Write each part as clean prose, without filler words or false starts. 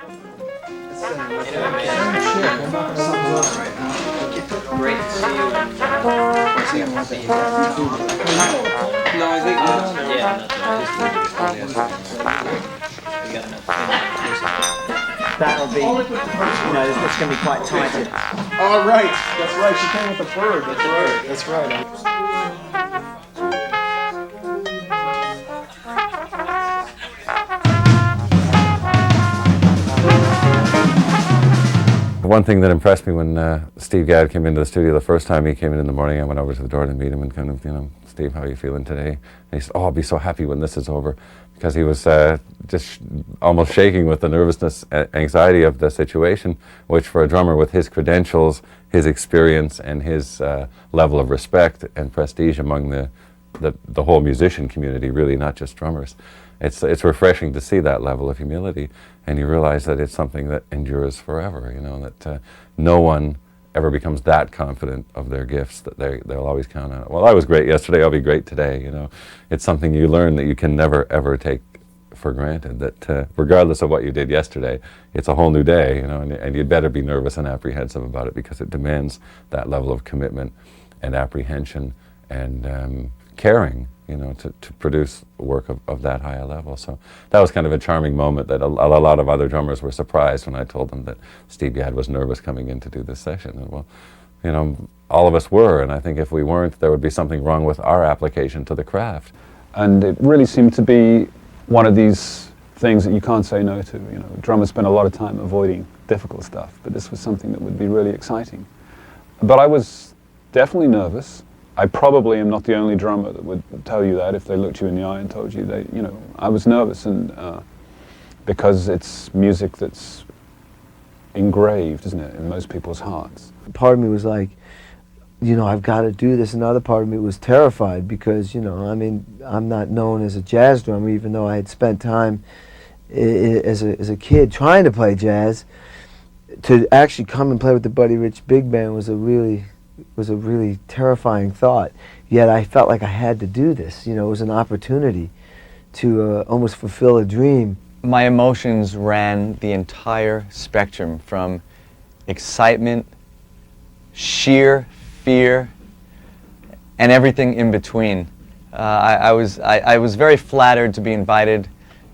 Great to see you. No, I think That'll be, it's going to be quite tight here. Oh, right. That's right. She came with a bird. That's right. That's right. One thing that impressed me when Steve Gadd came into the studio the first time he came in the morning, I went over to the door to meet him and kind of, Steve, how are you feeling today? And he said, oh, I'll be so happy when this is over, because he was just almost shaking with the nervousness, anxiety of the situation, which for a drummer with his credentials, his experience, and his level of respect and prestige among the whole musician community, really, not just drummers. It's refreshing to see that level of humility, and you realize that it's something that endures forever, that no one ever becomes that confident of their gifts that they'll always count on it. Well, I was great yesterday, I'll be great today, It's something you learn that you can never, ever take for granted, that regardless of what you did yesterday, it's a whole new day, and you'd better be nervous and apprehensive about it, because it demands that level of commitment and apprehension and caring, to produce work of that high a level. So that was kind of a charming moment that a lot of other drummers were surprised when I told them that Steve Gadd was nervous coming in to do this session. And well, all of us were, and I think if we weren't, there would be something wrong with our application to the craft. And it really seemed to be one of these things that you can't say no to. Drummers spend a lot of time avoiding difficult stuff, but this was something that would be really exciting. But I was definitely nervous. I probably am not the only drummer that would tell you that if they looked you in the eye and told you I was nervous, and because it's music that's engraved, isn't it, in most people's hearts. Part of me was like, I've got to do this. Another part of me was terrified because, I'm not known as a jazz drummer, even though I had spent time as a kid trying to play jazz. To actually come and play with the Buddy Rich Big Band was a really terrifying thought. Yet I felt like I had to do this. It was an opportunity to almost fulfill a dream. My emotions ran the entire spectrum, from excitement, sheer fear, and everything in between. I was very flattered to be invited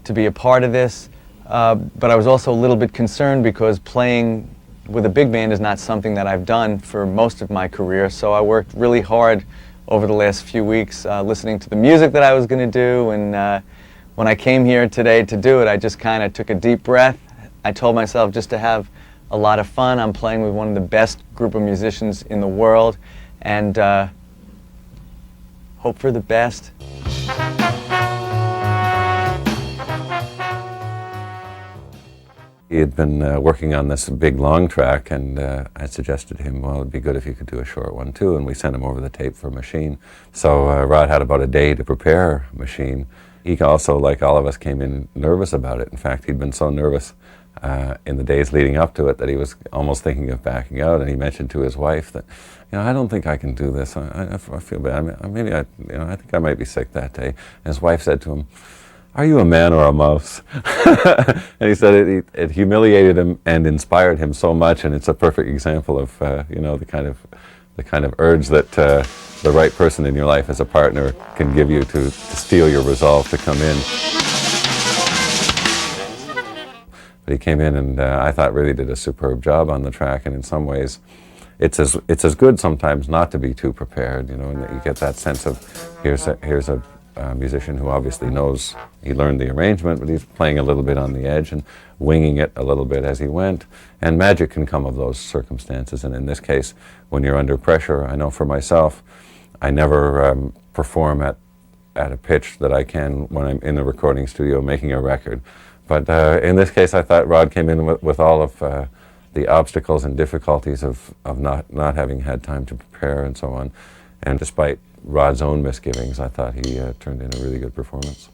to be a part of this, but I was also a little bit concerned because playing with a big band is not something that I've done for most of my career, so I worked really hard over the last few weeks listening to the music that I was going to do, and when I came here today to do it, I just kind of took a deep breath. I told myself just to have a lot of fun. I'm playing with one of the best group of musicians in the world, and hope for the best. He had been working on this big long track, and I suggested to him, well, it'd be good if you could do a short one too, and we sent him over the tape for Machine. So Rod had about a day to prepare Machine. He also, like all of us, came in nervous about it. In fact, he'd been so nervous in the days leading up to it that he was almost thinking of backing out, and he mentioned to his wife that, I don't think I can do this. I feel bad. Maybe I think I might be sick that day. And his wife said to him, are you a man or a mouse? And he said it humiliated him and inspired him so much, and it's a perfect example of the kind of urge that the right person in your life as a partner can give you to steel your resolve to come in. But he came in and I thought really did a superb job on the track, and in some ways it's as good sometimes not to be too prepared, and that you get that sense of here's a musician who obviously knows, he learned the arrangement, but he's playing a little bit on the edge and winging it a little bit as he went. And magic can come of those circumstances, and in this case, when you're under pressure, I know for myself, I never perform at a pitch that I can when I'm in the recording studio making a record. But in this case, I thought Rod came in with all of the obstacles and difficulties of not having had time to prepare and so on. And despite Rod's own misgivings, I thought he turned in a really good performance.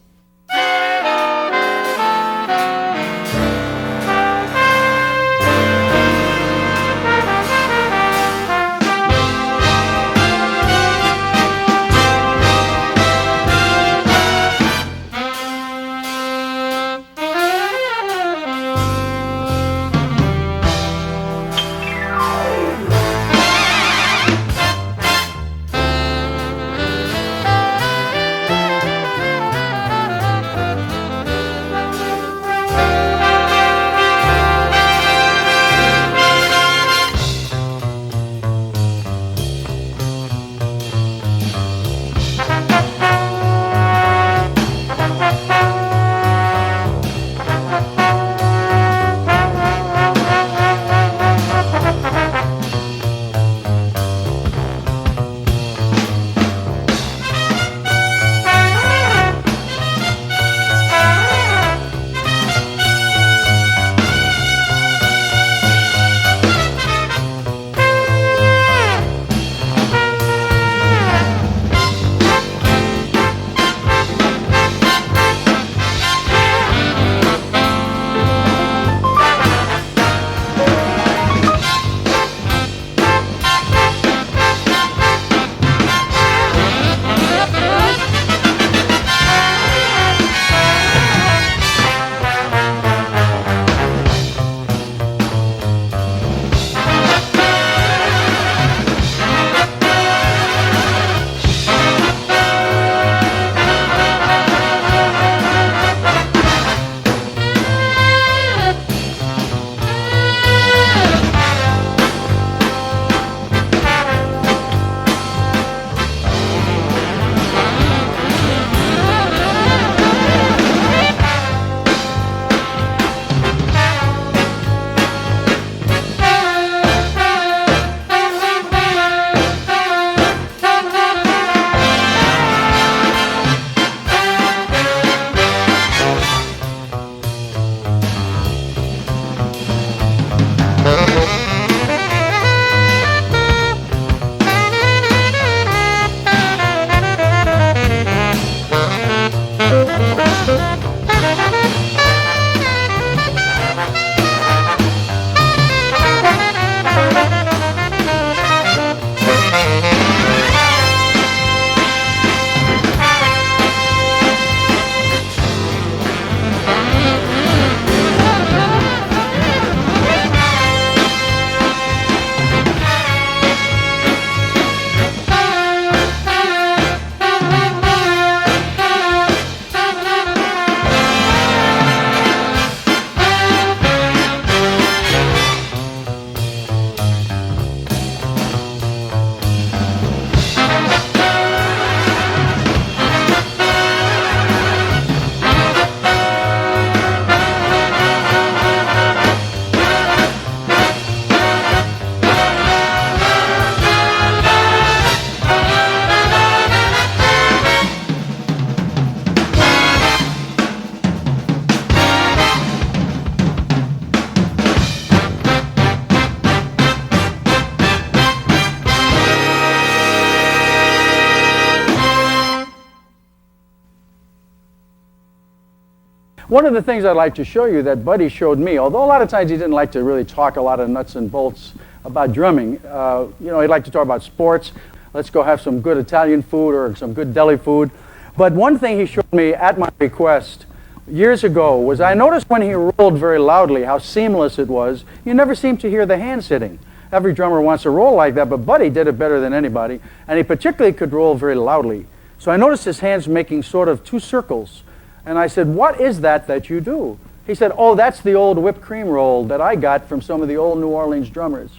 One of the things I'd like to show you that Buddy showed me, although a lot of times he didn't like to really talk a lot of nuts and bolts about drumming, you know, he'd like to talk about sports. Let's go have some good Italian food or some good deli food. But one thing he showed me at my request years ago was I noticed when he rolled very loudly how seamless it was. You never seem to hear the hands hitting. Every drummer wants to roll like that, but Buddy did it better than anybody, and he particularly could roll very loudly. So I noticed his hands making sort of two circles, and I said, what is that you do? He said, oh, that's the old whipped cream roll that I got from some of the old New Orleans drummers.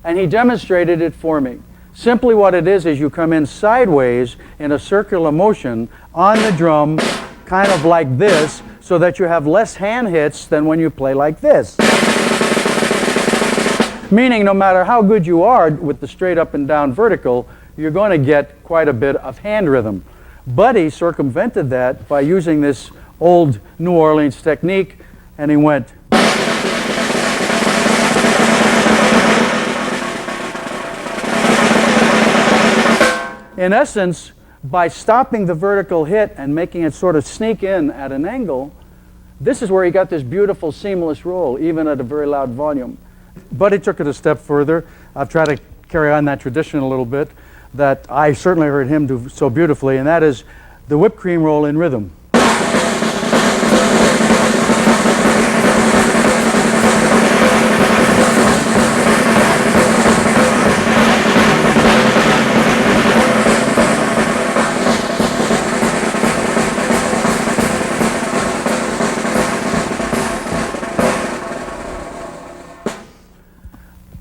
And he demonstrated it for me. Simply what it is you come in sideways in a circular motion on the drum, kind of like this, so that you have less hand hits than when you play like this. Meaning no matter how good you are with the straight up and down vertical, you're going to get quite a bit of hand rhythm. Buddy circumvented that by using this old New Orleans technique, and he went. In essence, by stopping the vertical hit and making it sort of sneak in at an angle, this is where he got this beautiful seamless roll, even at a very loud volume. But he took it a step further. I've tried to carry on that tradition a little bit that I certainly heard him do so beautifully, and that is the whipped cream roll in rhythm.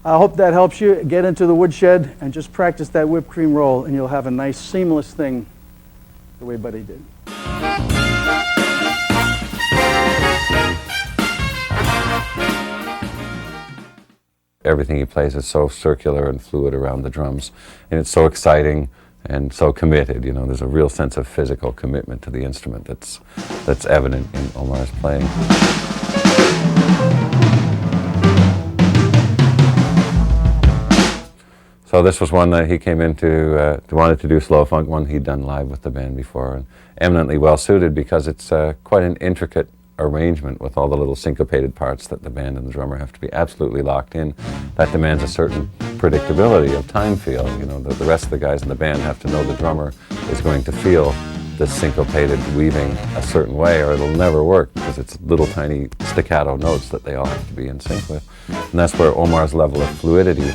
I hope that helps you get into the woodshed and just practice that whipped cream roll, and you'll have a nice seamless thing the way Buddy did. Everything he plays is so circular and fluid around the drums, and it's so exciting and so committed. You know, there's a real sense of physical commitment to the instrument that's evident in Omar's playing. So this was one that he came into, wanted to do slow funk, one he'd done live with the band before, and eminently well suited because it's quite an intricate arrangement with all the little syncopated parts that the band and the drummer have to be absolutely locked in. That demands a certain predictability of time feel. You know, the rest of the guys in the band have to know the drummer is going to feel this syncopated weaving a certain way, or it'll never work because it's little tiny staccato notes that they all have to be in sync with. And that's where Omar's level of fluidity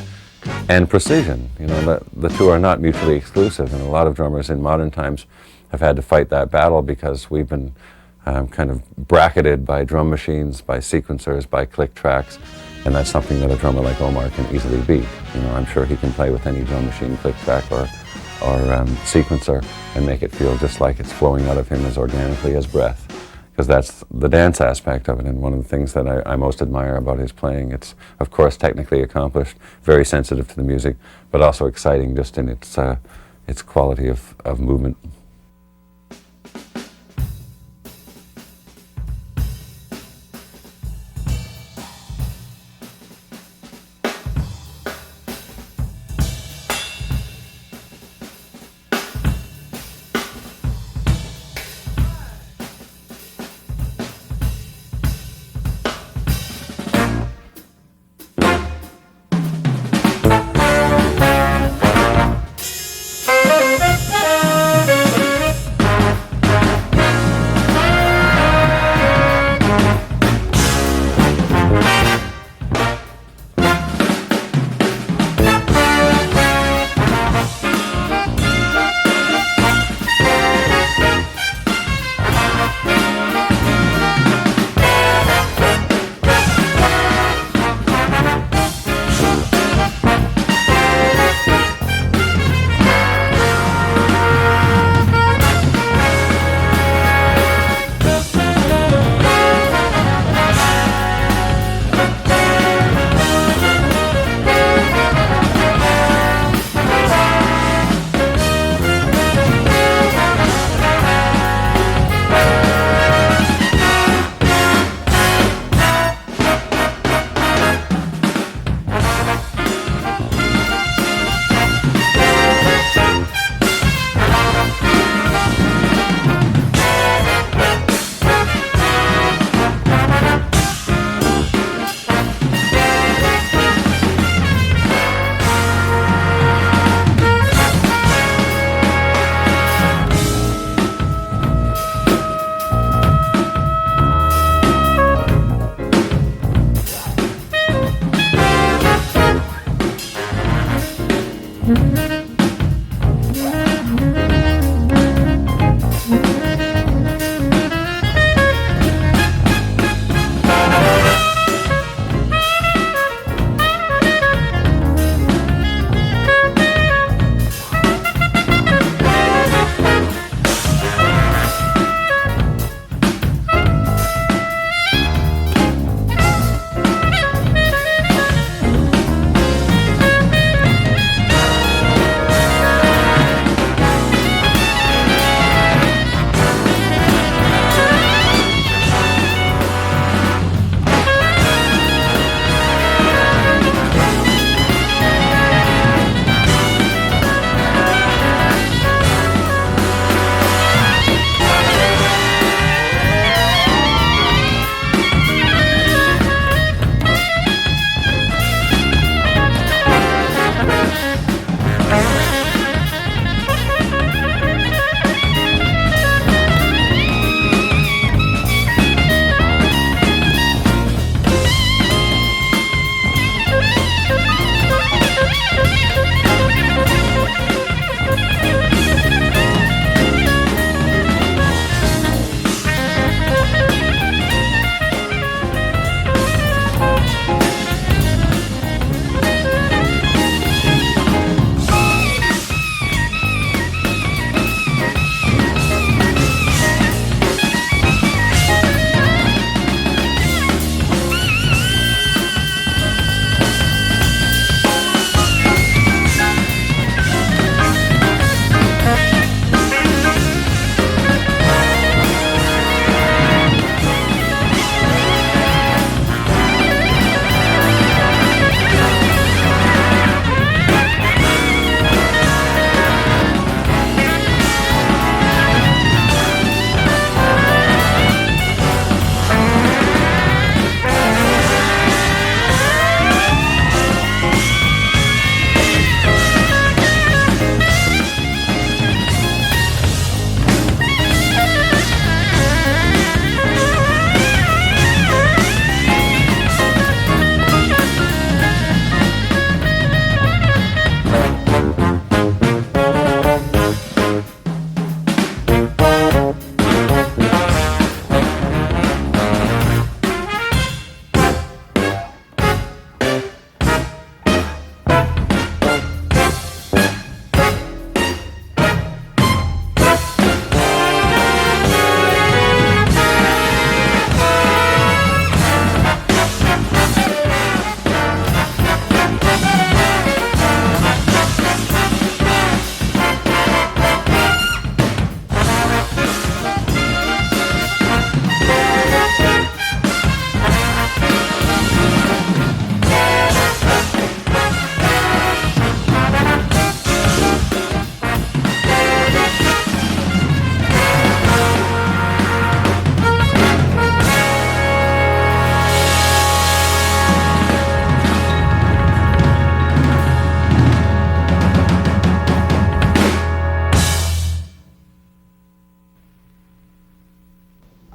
and precision, you know, the two are not mutually exclusive, and a lot of drummers in modern times have had to fight that battle because we've been kind of bracketed by drum machines, by sequencers, by click tracks, and that's something that a drummer like Omar can easily beat. You know, I'm sure he can play with any drum machine, click track, or sequencer and make it feel just like it's flowing out of him as organically as breath. Because that's the dance aspect of it, and one of the things that I most admire about his playing. It's, of course, technically accomplished, very sensitive to the music, but also exciting just in its quality of movement.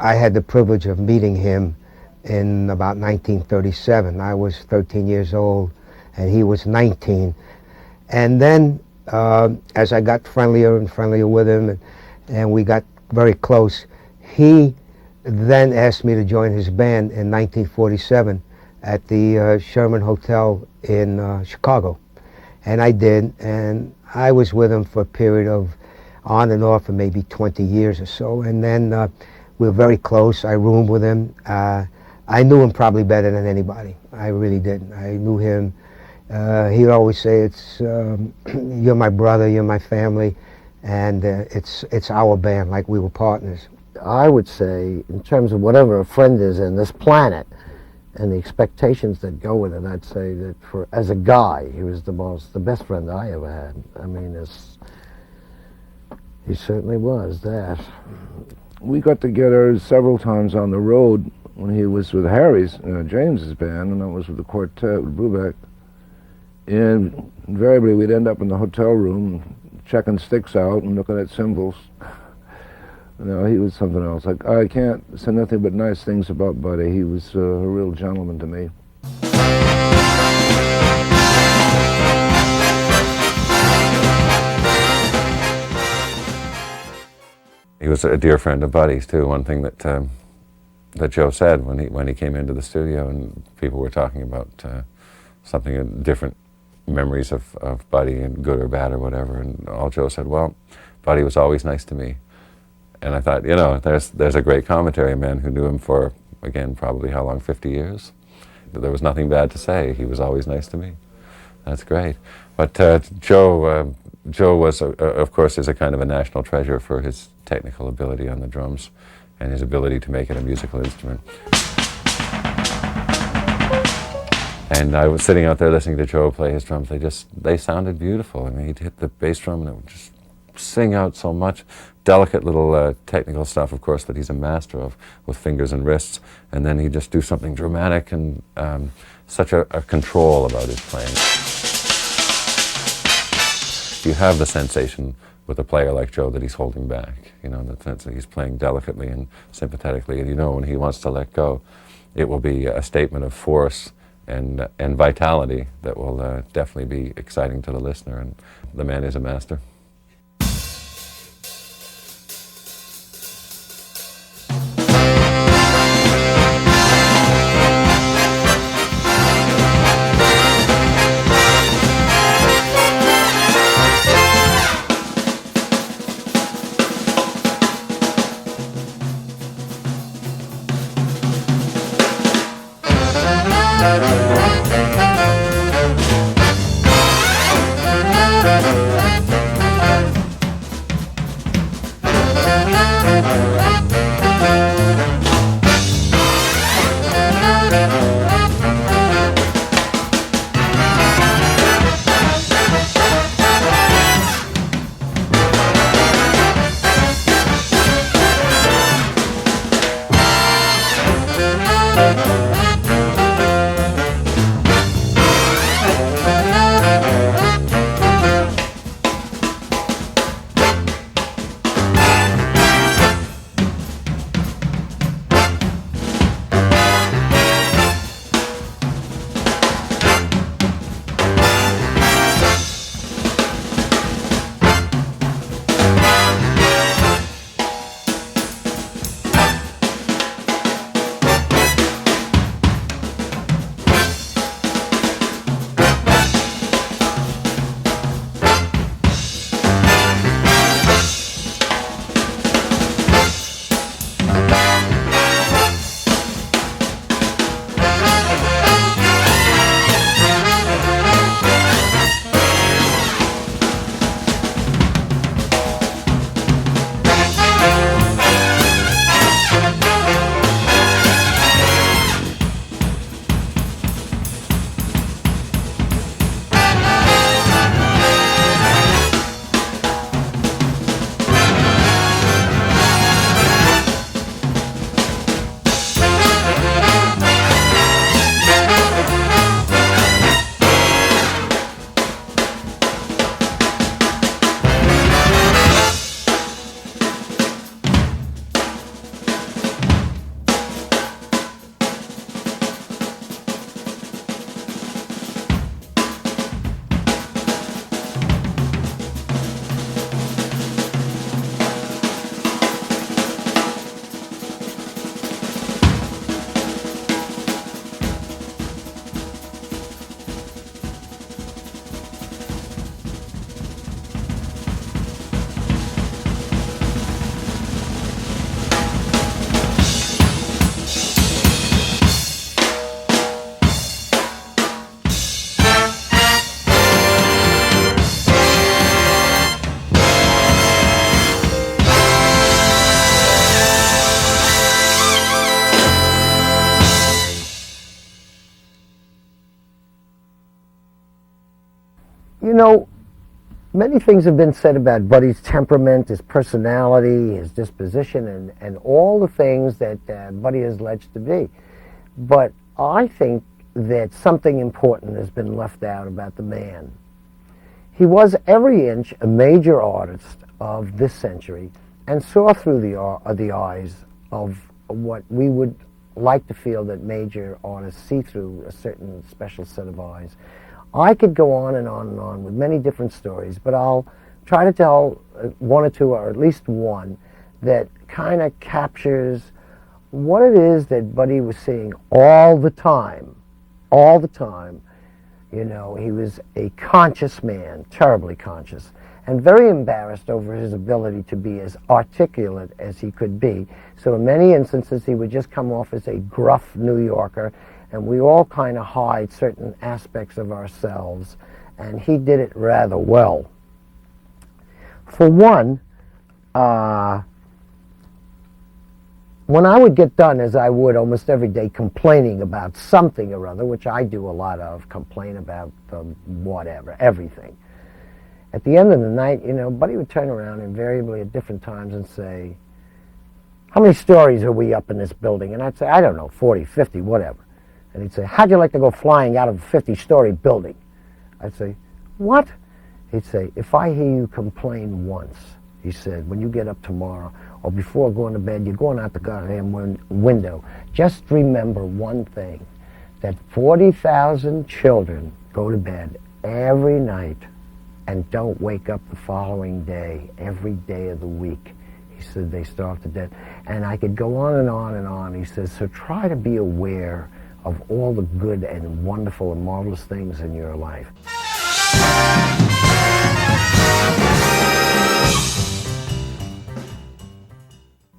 I had the privilege of meeting him in about 1937. I was 13 years old and he was 19. And then as I got friendlier and friendlier with him and we got very close, he then asked me to join his band in 1947 at the Sherman Hotel in Chicago. And I did, and I was with him for a period of on and off for maybe 20 years or so. And then we were very close. I roomed with him. I knew him probably better than anybody. I really did. I knew him. He'd always say, "It's you're my brother, you're my family, and it's our band, like we were partners." I would say, in terms of whatever a friend is in this planet, and the expectations that go with it, I'd say that as a guy, he was the best friend I ever had. I mean, he certainly was that. We got together several times on the road when he was with Harry's, James's band, and I was with the quartet with Brubeck. And invariably we'd end up in the hotel room checking sticks out and looking at cymbals. He was something else. I can't say nothing but nice things about Buddy. He was a real gentleman to me. He was a dear friend of Buddy's too. One thing that that Joe said when he came into the studio and people were talking about something different memories of Buddy, and good or bad or whatever, and all Joe said, "Well, Buddy was always nice to me." And I thought, there's a great commentary, a man who knew him for, again, probably how long, 50 years? There was nothing bad to say. He was always nice to me. That's great. But Joe was, of course, is a kind of a national treasure for his technical ability on the drums and his ability to make it a musical instrument. And I was sitting out there listening to Joe play his drums. They sounded beautiful. I mean, he'd hit the bass drum and it would just sing out so much. Delicate little technical stuff, of course, that he's a master of with fingers and wrists. And then he'd just do something dramatic and such a control about his playing. You have the sensation with a player like Joe that he's holding back. That he's playing delicately and sympathetically. And when he wants to let go, it will be a statement of force and vitality that will definitely be exciting to the listener. And the man is a master. You know, many things have been said about Buddy's temperament, his personality, his disposition, and all the things that Buddy is alleged to be. But I think that something important has been left out about the man. He was every inch a major artist of this century and saw through the eyes of what we would like to feel that major artists see through a certain special set of eyes. I could go on and on and on with many different stories, but I'll try to tell one or two, or at least one, that kind of captures what it is that Buddy was seeing all the time. All the time. You know, he was a conscious man, terribly conscious, and very embarrassed over his ability to be as articulate as he could be. So in many instances, he would just come off as a gruff New Yorker, and we all kind of hide certain aspects of ourselves, and he did it rather well. For one, when I would get done, as I would almost every day, complaining about something or other, which I do a lot of, complain about whatever, everything. At the end of the night, you know, Buddy would turn around invariably at different times and say, how many stories are we up in this building? And I'd say, I don't know, 40, 50, whatever. And he'd say, how'd you like to go flying out of a 50-story building? I'd say, what? He'd say, if I hear you complain once, he said, when you get up tomorrow, or before going to bed, you're going out the goddamn window, just remember one thing, that 40,000 children go to bed every night and don't wake up the following day, every day of the week. He said they starve to death. And I could go on and on and on. He says, so try to be aware of all the good and wonderful and marvelous things in your life.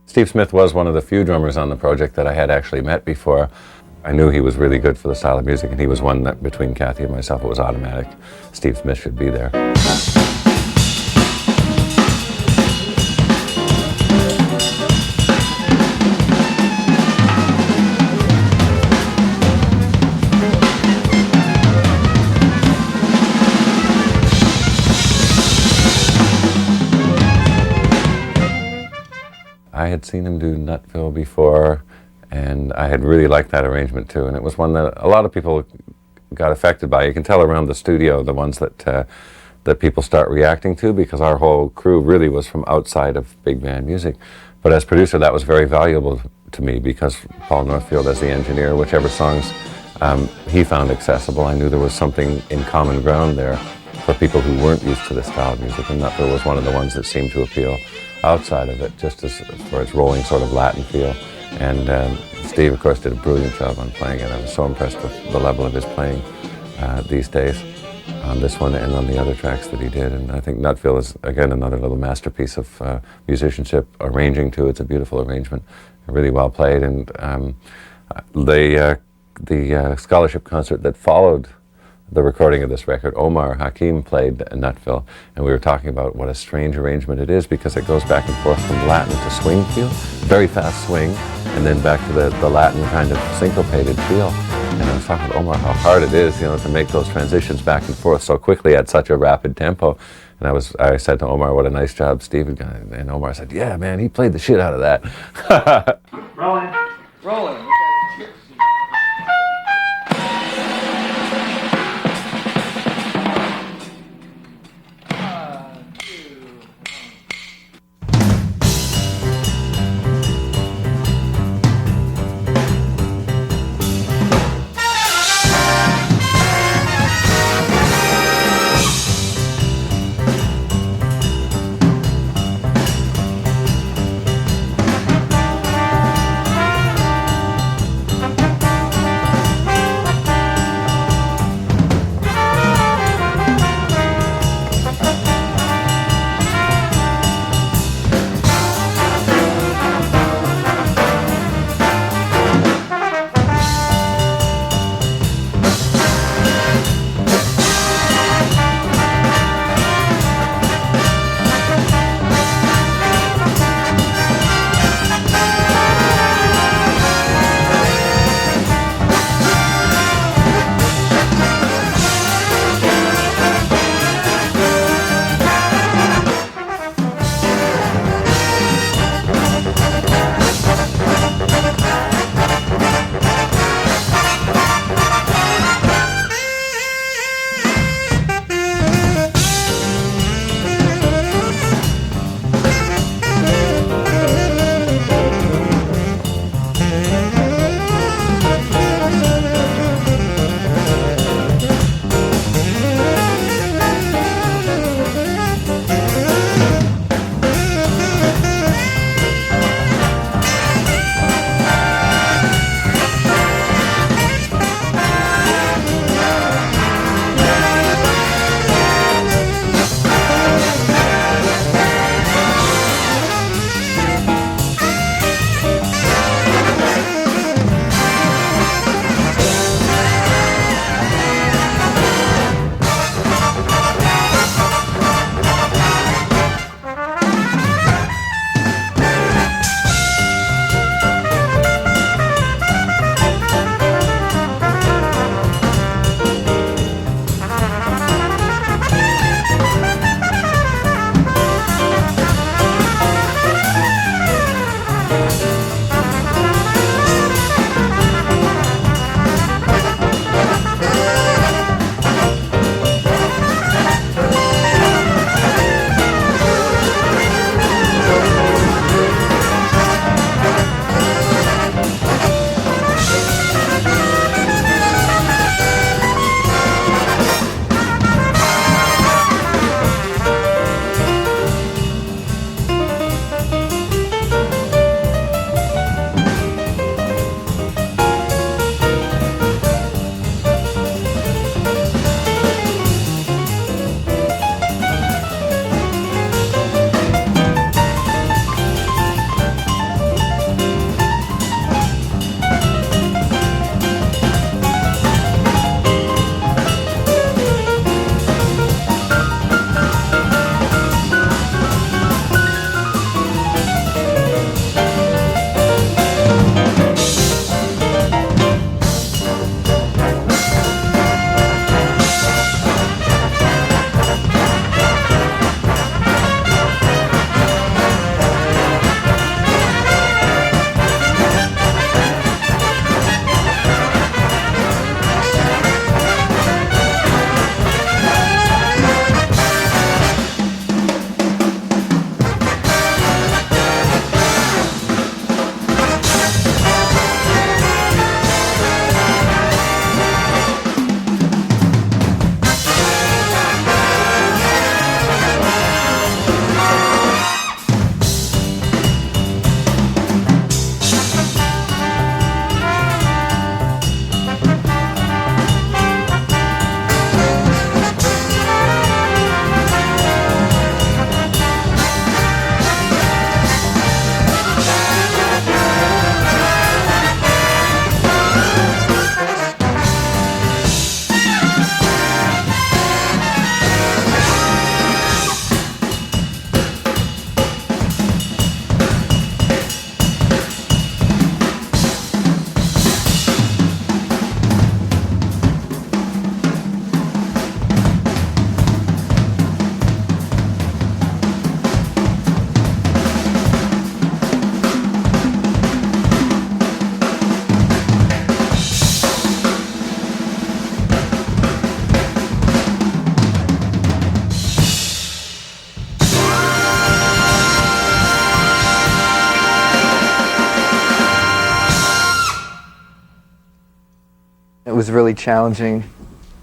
Steve Smith was one of the few drummers on the project that I had actually met before. I knew he was really good for the style of music, and he was one that between Kathy and myself, it was automatic. Steve Smith should be there. I had seen him do Nutville before, and I had really liked that arrangement too, and it was one that a lot of people got affected by. You can tell around the studio the ones that that people start reacting to, because our whole crew really was from outside of big band music. But as producer, that was very valuable to me, because Paul Northfield, as the engineer, whichever songs he found accessible, I knew there was something in common ground there for people who weren't used to this style of music, and Nutville was one of the ones that seemed to appeal outside of it, just as for its rolling sort of Latin feel. And Steve, of course, did a brilliant job on playing it. I was so impressed with the level of his playing these days on this one and on the other tracks that he did. And I think Nutville is, again, another little masterpiece of musicianship, arranging too. It's a beautiful arrangement, really well played. And the scholarship concert that followed the recording of this record, Omar Hakim played Nutville, and we were talking about what a strange arrangement it is, because it goes back and forth from Latin to swing feel, very fast swing, and then back to the Latin kind of syncopated feel. And I was talking with Omar how hard it is, you know, to make those transitions back and forth so quickly at such a rapid tempo. And I said to Omar, what a nice job Steve had done. And Omar said, yeah, man, he played the shit out of that. Rolling. Rolling. It was really challenging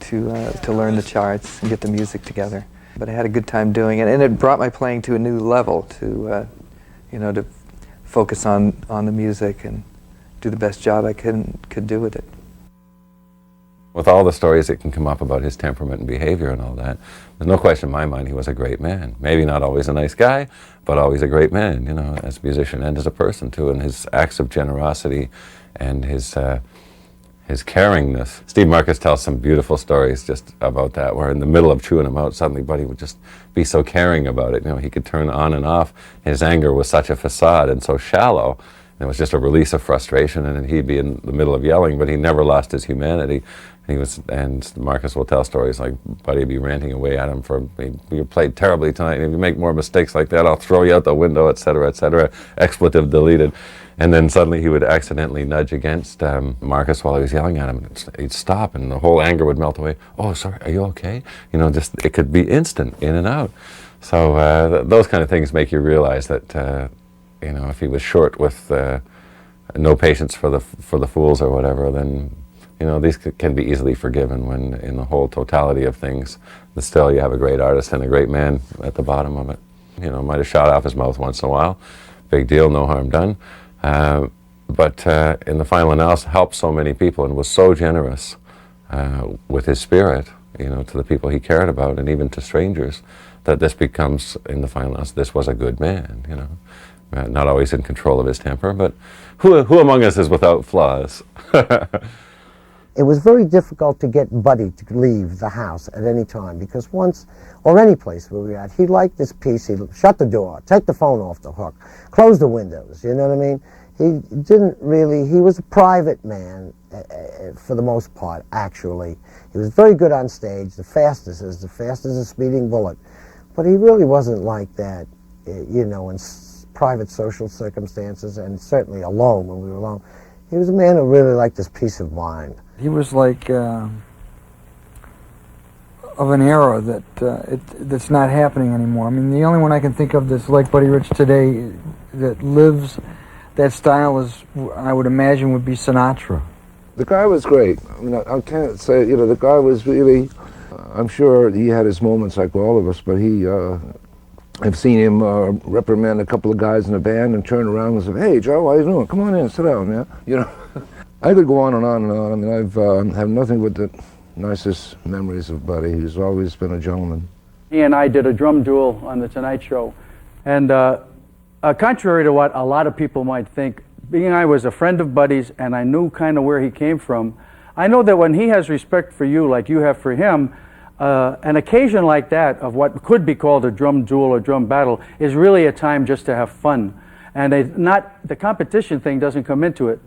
to learn the charts and get the music together, but I had a good time doing it, and it brought my playing to a new level. To to focus on the music and do the best job I could do with it. With all the stories that can come up about his temperament and behavior and all that, there's no question in my mind he was a great man. Maybe not always a nice guy, but always a great man, you know, as a musician and as a person too, and his acts of generosity and his caringness. Steve Marcus tells some beautiful stories just about that, where in the middle of chewing them out, suddenly Buddy would just be so caring about it. You know, he could turn on and off. His anger was such a facade and so shallow. And it was just a release of frustration, and then he'd be in the middle of yelling, but he never lost his humanity. And Marcus will tell stories like Buddy would be ranting away at him for, you played terribly tonight, and if you make more mistakes like that, I'll throw you out the window, etc., expletive deleted. And then suddenly he would accidentally nudge against Marcus while he was yelling at him. He'd stop, and the whole anger would melt away. Oh, sorry, are you okay? You know, just, it could be instant, in and out. So those kind of things make you realize that, you know, if he was short with no patience for the fools or whatever, then, you know, these can be easily forgiven when, in the whole totality of things, still you have a great artist and a great man at the bottom of it. You know, might have shot off his mouth once in a while. Big deal, no harm done. But in the final analysis, helped so many people and was so generous with his spirit, you know, to the people he cared about and even to strangers, that this becomes, in the final analysis, this was a good man, you know. Not always in control of his temper, but who among us is without flaws? It was very difficult to get Buddy to leave the house at any time, because once, or any place where we were at, he liked this piece, he'd shut the door, take the phone off the hook, close the windows, you know what I mean? He didn't really, he was a private man for the most part, actually. He was very good on stage, the fastest as a speeding bullet, but he really wasn't like that, you know, in private social circumstances, and certainly alone when we were alone. He was a man who really liked his peace of mind. He was like of an era that that's not happening anymore. I mean, the only one I can think of that's like Buddy Rich today that lives that style is, I would imagine, would be Sinatra. The guy was great. I mean, I can't say, you know, the guy was really, I'm sure he had his moments like all of us, but he, I've seen him reprimand a couple of guys in the band and turn around and say, "Hey, Joe, how you doing? Come on in, sit down, man." You know, I could go on and on and on. I mean, I've have nothing but the nicest memories of Buddy. He's always been a gentleman. He and I did a drum duel on The Tonight Show. And contrary to what a lot of people might think, being I was a friend of Buddy's and I knew kind of where he came from, I know that when he has respect for you like you have for him, an occasion like that of what could be called a drum duel or drum battle is really a time just to have fun. And the competition thing doesn't come into it.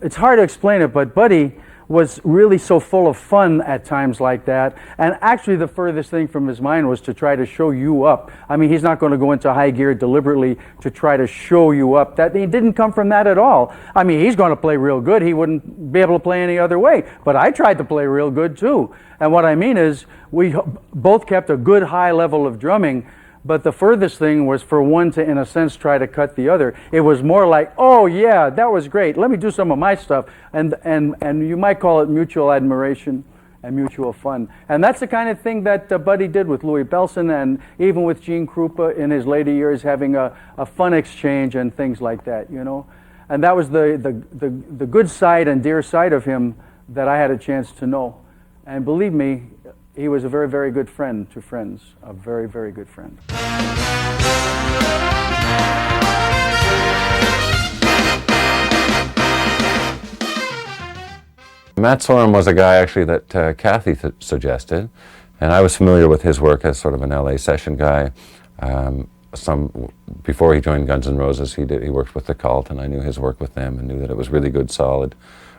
It's hard to explain it, but Buddy was really so full of fun at times like that. And actually the furthest thing from his mind was to try to show you up. I mean, he's not going to go into high gear deliberately to try to show you up. That he didn't come from that at all. I mean, he's going to play real good. He wouldn't be able to play any other way. But I tried to play real good too. And what I mean is, we both kept a good high level of drumming, but the furthest thing was for one to, in a sense, try to cut the other. It was more like, oh yeah, that was great, let me do some of my stuff. And you might call it mutual admiration and mutual fun. And that's the kind of thing that Buddy did with Louis Bellson, and even with Gene Krupa in his later years, having a fun exchange and things like that, you know. And that was the good side and dear side of him that I had a chance to know. And believe me, he was a very, very good friend to friends, a very, very good friend. Matt Sorum was a guy actually that Kathy suggested, and I was familiar with his work as sort of an LA session guy. Before he joined Guns N' Roses, he worked with The Cult, and I knew his work with them and knew that it was really good, solid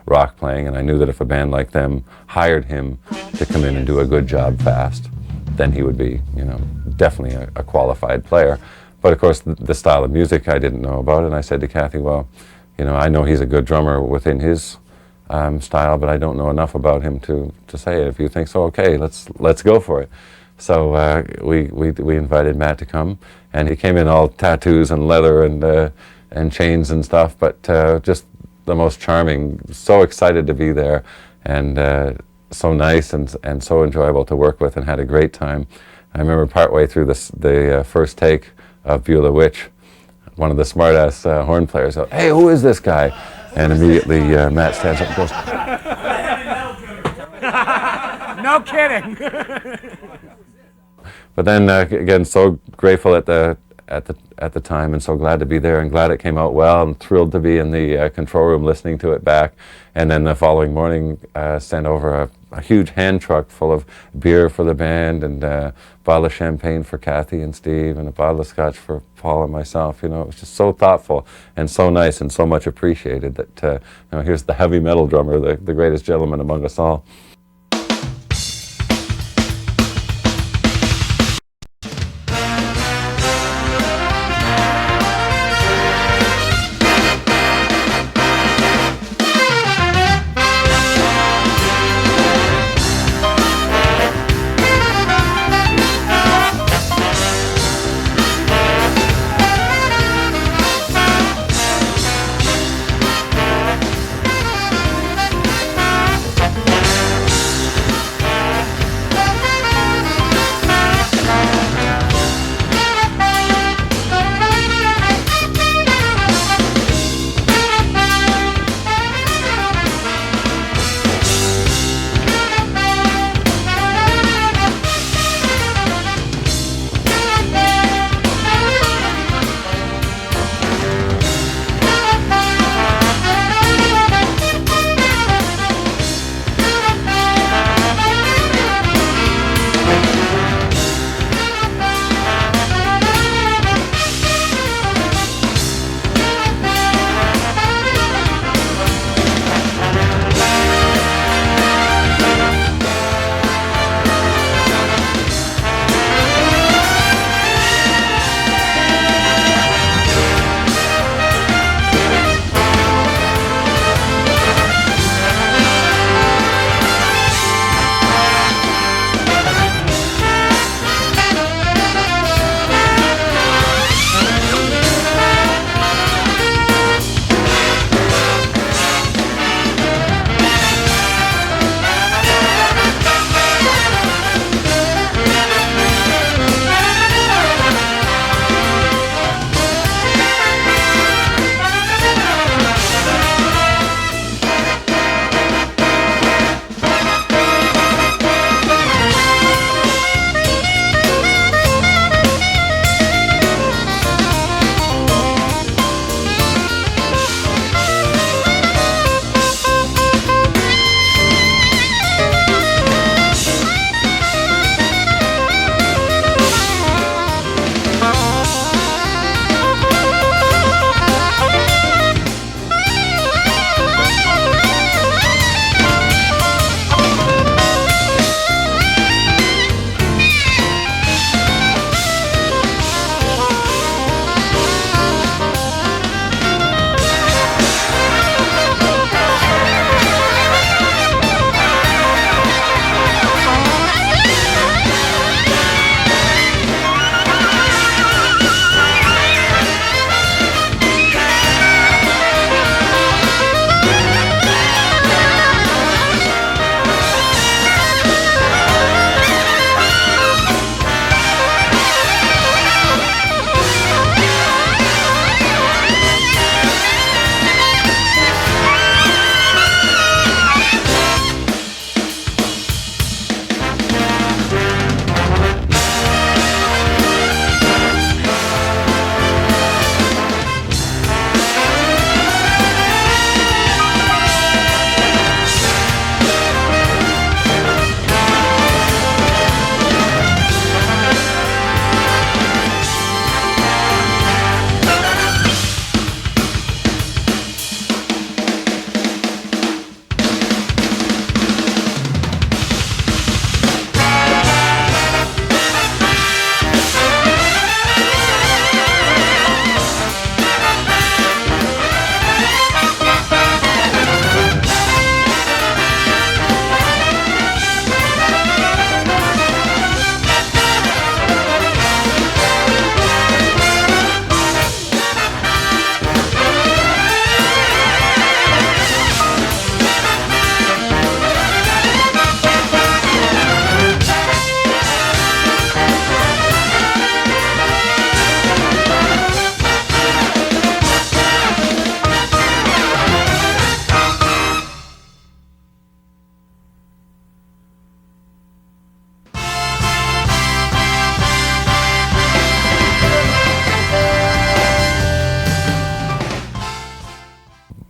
rock playing, and I knew that if a band like them hired him to come in and do a good job fast, then he would be, you know, definitely a qualified player. But of course, the style of music I didn't know about, and I said to Kathy, well, you know, I know he's a good drummer within his style, but I don't know enough about him to say it. If you think so, okay, let's go for it. So we invited Matt to come, and he came in all tattoos and leather and chains and stuff, but just the most charming, so excited to be there, and so nice and so enjoyable to work with, and had a great time. I remember partway through the first take of Beulah Witch, one of the smart-ass horn players goes, "Hey, who is this guy?" And immediately Matt stands up and goes, No kidding. but then again, so grateful at the time, and so glad to be there, and glad it came out well, and thrilled to be in the control room listening to it back. And then the following morning, sent over a huge hand truck full of beer for the band, and a bottle of champagne for Kathy and Steve, and a bottle of scotch for Paul and myself. You know, it was just so thoughtful and so nice and so much appreciated that, you know, here's the heavy metal drummer, the greatest gentleman among us all.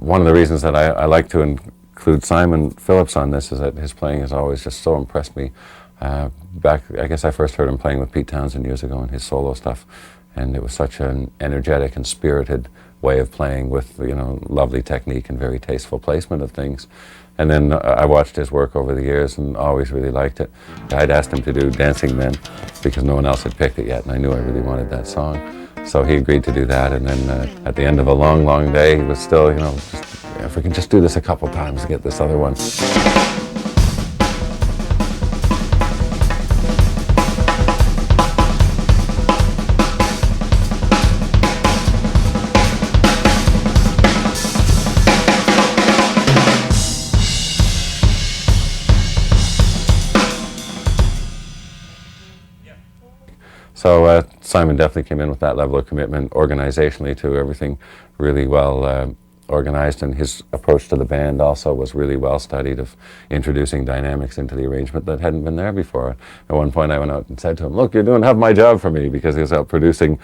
one of the reasons that I like to include Simon Phillips on this is that his playing has always just so impressed me. Back, I guess I first heard him playing with Pete Townsend years ago in his solo stuff, and it was such an energetic and spirited way of playing with, you know, lovely technique and very tasteful placement of things. And then I watched his work over the years and always really liked it. I'd asked him to do Dancing Men because no one else had picked it yet, and I knew I really wanted that song. So he agreed to do that, and then at the end of a long, long day, he was still, you know, just, if we can just do this a couple times to get this other one. So Simon definitely came in with that level of commitment organizationally to everything, really well organized, and his approach to the band also was really well studied, of introducing dynamics into the arrangement that hadn't been there before. At one point I went out and said to him, look, you're doing half my job for me, because he was out producing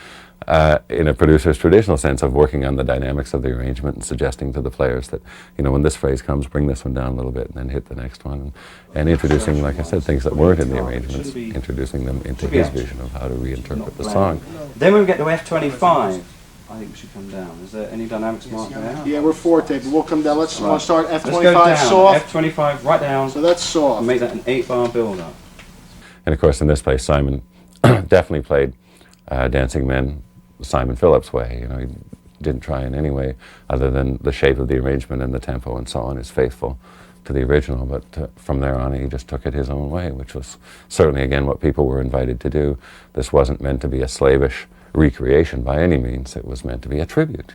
in a producer's traditional sense of working on the dynamics of the arrangement and suggesting to the players that, you know, when this phrase comes, bring this one down a little bit and then hit the next one, and introducing, like I said, things that weren't in the arrangements, introducing them into his vision of how to reinterpret the song. Then when we get to F25, I think we should come down. Is there any dynamics marked there? Yeah, we're forte, but we'll come down. Let's Right. start Let's go F25 down. soft. F25 right down. So that's soft. And make that an 8-bar build-up. And of course, in this place, Simon definitely played Dancing Men Simon Phillips' way. You know, he didn't try in any way other than the shape of the arrangement and the tempo and so on is faithful to the original. But from there on, he just took it his own way, which was certainly, again, what people were invited to do. This wasn't meant to be a slavish recreation by any means. It was meant to be a tribute.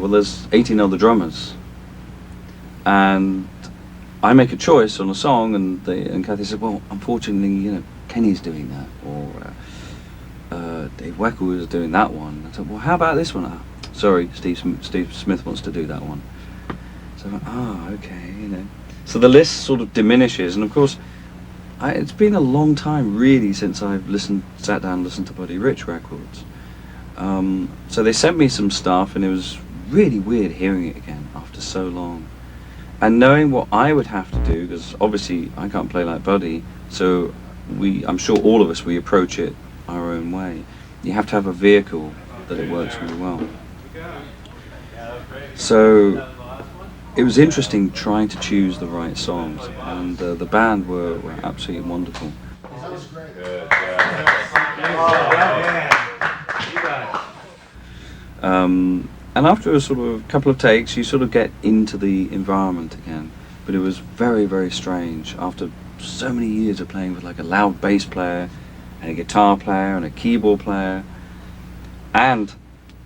well, there's 18 other drummers, and I make a choice on a song, and Kathy said, well, unfortunately, you know, Kenny's doing that, or Dave Weckl is doing that one. I said, well, how about this one? Sorry, Steve Smith wants to do that one. So I went, okay, you know. So the list sort of diminishes, and of course, it's been a long time really since I've sat down and listened to Buddy Rich records. So they sent me some stuff, and it was really weird hearing it again after so long. And knowing what I would have to do, because obviously I can't play like Buddy, so I'm sure all of us, we approach it our own way. You have to have a vehicle that it works really well. So it was interesting trying to choose the right songs, and the band were absolutely wonderful. And after a sort of couple of takes, you sort of get into the environment again. But it was very, very strange after so many years of playing with like a loud bass player and a guitar player and a keyboard player, and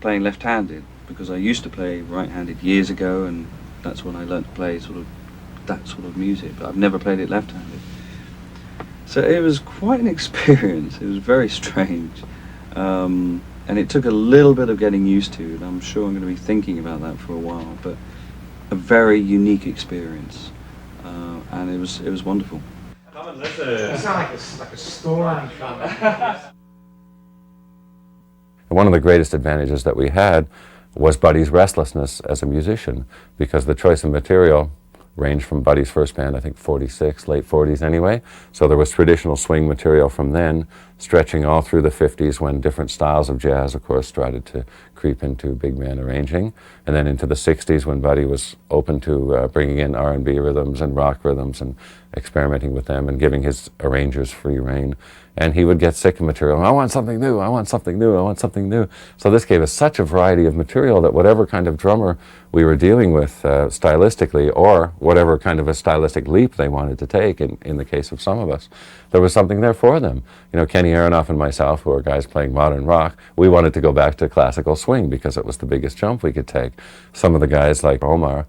playing left-handed, because I used to play right-handed years ago, and that's when I learned to play sort of that sort of music, but I've never played it left-handed. So it was quite an experience. It was very strange. And it took a little bit of getting used to, and I'm sure I'm going to be thinking about that for a while, but a very unique experience, and it was wonderful. Come and listen. You sound like a story. One of the greatest advantages that we had was Buddy's restlessness as a musician, because the choice of material ranged from Buddy's first band, I think 46, late 40s anyway. So there was traditional swing material from then, stretching all through the 50s when different styles of jazz, of course, started to creep into big band arranging. And then into the 60s when Buddy was open to bringing in R&B rhythms and rock rhythms and experimenting with them and giving his arrangers free rein. And he would get sick of material. I want something new, I want something new, I want something new. So this gave us such a variety of material that whatever kind of drummer we were dealing with stylistically, or whatever kind of a stylistic leap they wanted to take, in the case of some of us, there was something there for them. You know, Kenny Aronoff and myself, who are guys playing modern rock, we wanted to go back to classical swing because it was the biggest jump we could take. Some of the guys like Omar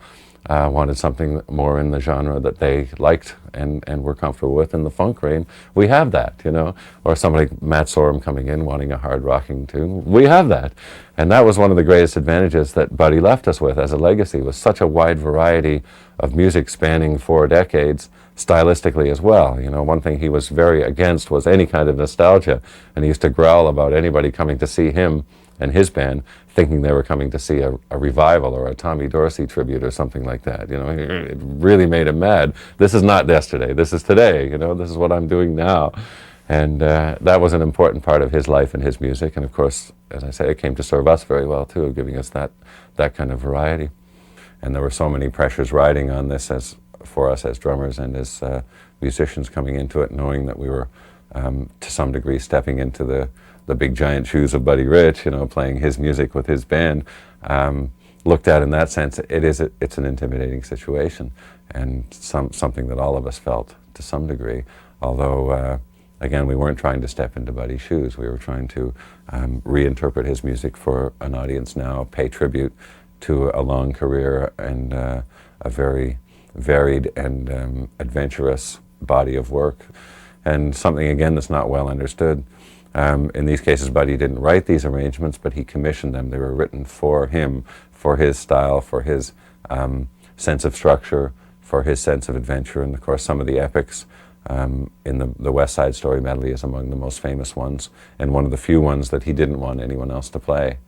wanted something more in the genre that they liked and were comfortable with in the funk range. We have that, you know. Or somebody like Matt Sorum coming in wanting a hard rocking tune. We have that. And that was one of the greatest advantages that Buddy left us with as a legacy, was such a wide variety of music spanning 4 decades, stylistically as well. You know, one thing he was very against was any kind of nostalgia, and he used to growl about anybody coming to see him and his band thinking they were coming to see a revival or a Tommy Dorsey tribute or something like that. You know, it really made him mad. This is not yesterday, this is today, you know, this is what I'm doing now. And that was an important part of his life and his music, and of course, as I say, it came to serve us very well too, giving us that kind of variety. And there were so many pressures riding on this for us as drummers and as musicians coming into it, knowing that we were to some degree stepping into the big giant shoes of Buddy Rich, you know, playing his music with his band. Looked at in that sense, it's an intimidating situation, and something that all of us felt to some degree. Although, again, we weren't trying to step into Buddy's shoes. We were trying to reinterpret his music for an audience now, pay tribute to a long career and a very varied and adventurous body of work, and something, again, that's not well understood. In these cases, Buddy didn't write these arrangements, but he commissioned them. They were written for him, for his style, for his sense of structure, for his sense of adventure. And of course, some of the epics in the West Side Story medley is among the most famous ones, and one of the few ones that he didn't want anyone else to play.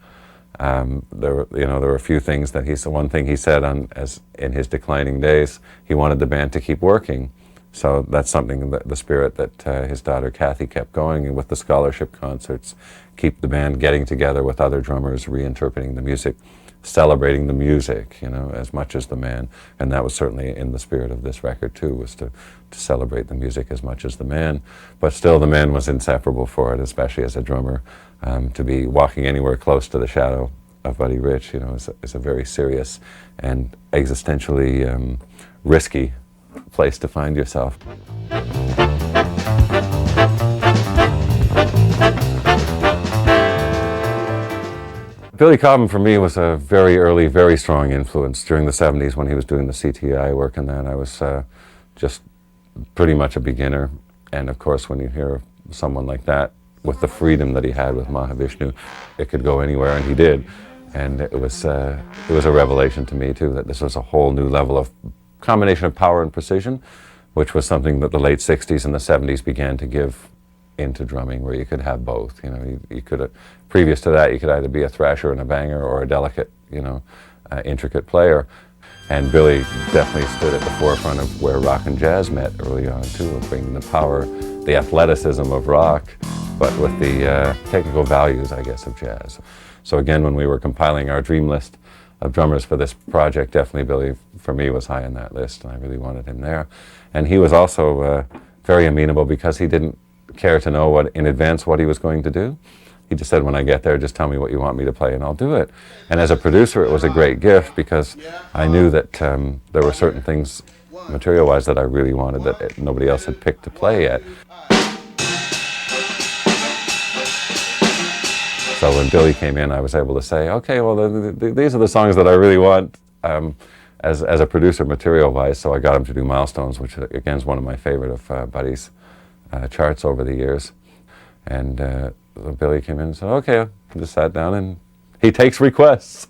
There were a few things that one thing he said in his declining days, he wanted the band to keep working. So that's something that the spirit that his daughter Kathy kept going, and with the scholarship concerts, keep the band getting together with other drummers, reinterpreting the music, celebrating the music, you know, as much as the man. And that was certainly in the spirit of this record too, was to celebrate the music as much as the man. But still, the man was inseparable for it, especially as a drummer. To be walking anywhere close to the shadow of Buddy Rich, you know, is a very serious and existentially risky place to find yourself. Billy Cobham for me was a very early, very strong influence during the 70s when he was doing the CTI work and that. I was just pretty much a beginner. And of course, when you hear someone like that, with the freedom that he had with Mahavishnu, it could go anywhere, and he did. And it was a revelation to me too, that this was a whole new level of combination of power and precision, which was something that the late 60s and the 70s began to give into drumming, where you could have both. You know, you could, previous to that, you could either be a thrasher and a banger or a delicate, you know, intricate player. And Billy definitely stood at the forefront of where rock and jazz met early on too, of bringing the power, the athleticism of rock, but with the technical values, I guess, of jazz. So again, when we were compiling our dream list of drummers for this project, definitely Billy, for me, was high on that list, and I really wanted him there. And he was also very amenable, because he didn't care to know in advance what he was going to do. He just said, when I get there, just tell me what you want me to play and I'll do it. And as a producer, it was a great gift, because I knew that there were certain things, material-wise, that I really wanted that nobody else had picked to play yet. So when Billy came in, I was able to say, okay, well, these are the songs that I really want as a producer, material-wise. So I got him to do Milestones, which again is one of my favorite of Buddy's charts over the years. And Billy came in and said, okay, I just sat down, and he takes requests.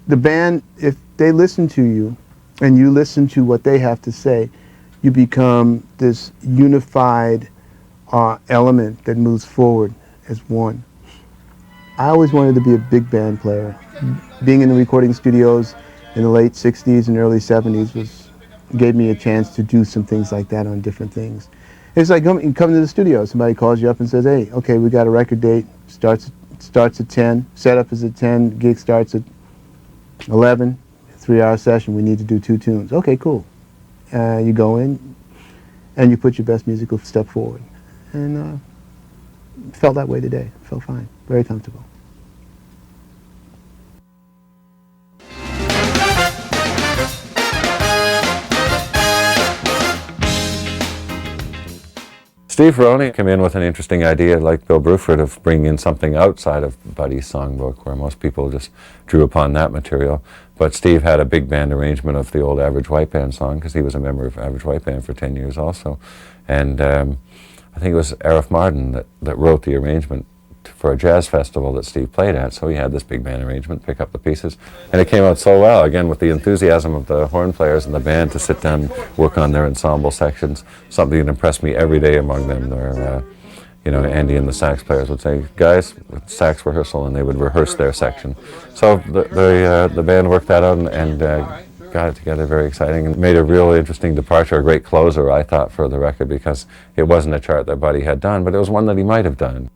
The band, if they listen to you and you listen to what they have to say, you become this unified element that moves forward as one. I always wanted to be a big band player. Being in the recording studios in the late 60s and early 70s gave me a chance to do some things like that on different things. It's like you come to the studio, somebody calls you up and says, hey, okay, we got a record date, starts at 10, setup is at 10, gig starts at 11, 3-hour session, we need to do 2 tunes. Okay, cool. You go in and you put your best musical step forward. And felt that way today. Felt fine. Very comfortable. Steve Roney came in with an interesting idea, like Bill Bruford, of bringing in something outside of Buddy's songbook, where most people just drew upon that material. But Steve had a big band arrangement of the old Average White Band song, because he was a member of Average White Band for 10 years also. And I think it was Arif Mardin that wrote the arrangement for a jazz festival that Steve played at, so he had this big band arrangement, pick up the pieces, and it came out so well, again with the enthusiasm of the horn players and the band to sit down and work on their ensemble sections, something that impressed me every day among them. You know, Andy and the sax players would say, guys, sax rehearsal, and they would rehearse their section. So the band worked that out and got it together, very exciting, and made a real interesting departure, a great closer, I thought, for the record, because it wasn't a chart that Buddy had done, but it was one that he might have done.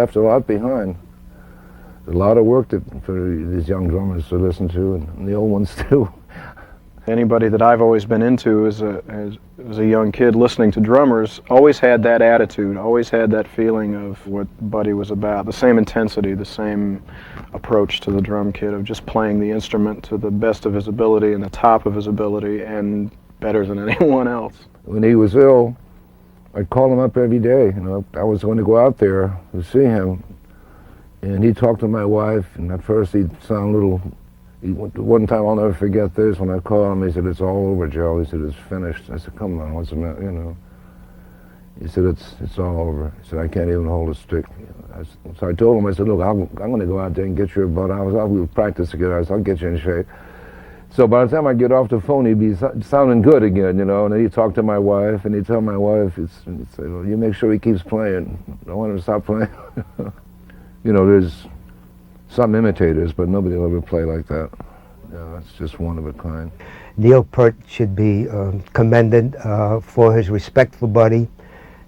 left a lot behind. A lot of work for these young drummers to listen to, and the old ones too. Anybody that I've always been into as a young kid listening to drummers always had that attitude, always had that feeling of what Buddy was about, the same intensity, the same approach to the drum kit of just playing the instrument to the best of his ability and the top of his ability and better than anyone else. When he was ill, I'd call him up every day. You know, I was going to go out there to see him, and he'd talk to my wife, and at first he'd sound a little. One time I'll never forget this. When I called him, he said, "It's all over, Joe." He said, "It's finished." I said, "Come on, what's the matter?" You know. He said, "It's all over." He said, "I can't even hold a stick." So I told him, I said, "Look, I'm going to go out there and get your butt. We'll practice together. I said, I'll get you in shape." So by the time I get off the phone, he'd be sounding good again, you know. And then he'd talk to my wife, and he'd tell my wife, he'd say, "Well, you make sure he keeps playing. I don't want him to stop playing." You know, there's some imitators, but nobody will ever play like that. You know, it's just one of a kind. Neil Peart should be commended for his respect for Buddy,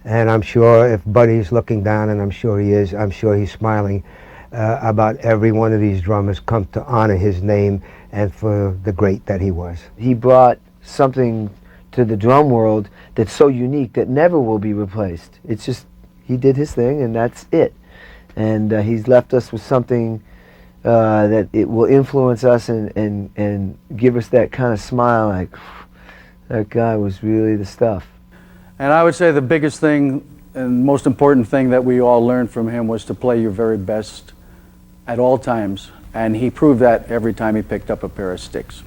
and I'm sure if Buddy's looking down, and I'm sure he is, I'm sure he's smiling about every one of these drummers come to honor his name and for the great that he was. He brought something to the drum world that's so unique that never will be replaced. It's just, he did his thing and that's it. And he's left us with something that it will influence us and give us that kind of smile like, that guy was really the stuff. And I would say the biggest thing and most important thing that we all learned from him was to play your very best at all times. And he proved that every time he picked up a pair of sticks.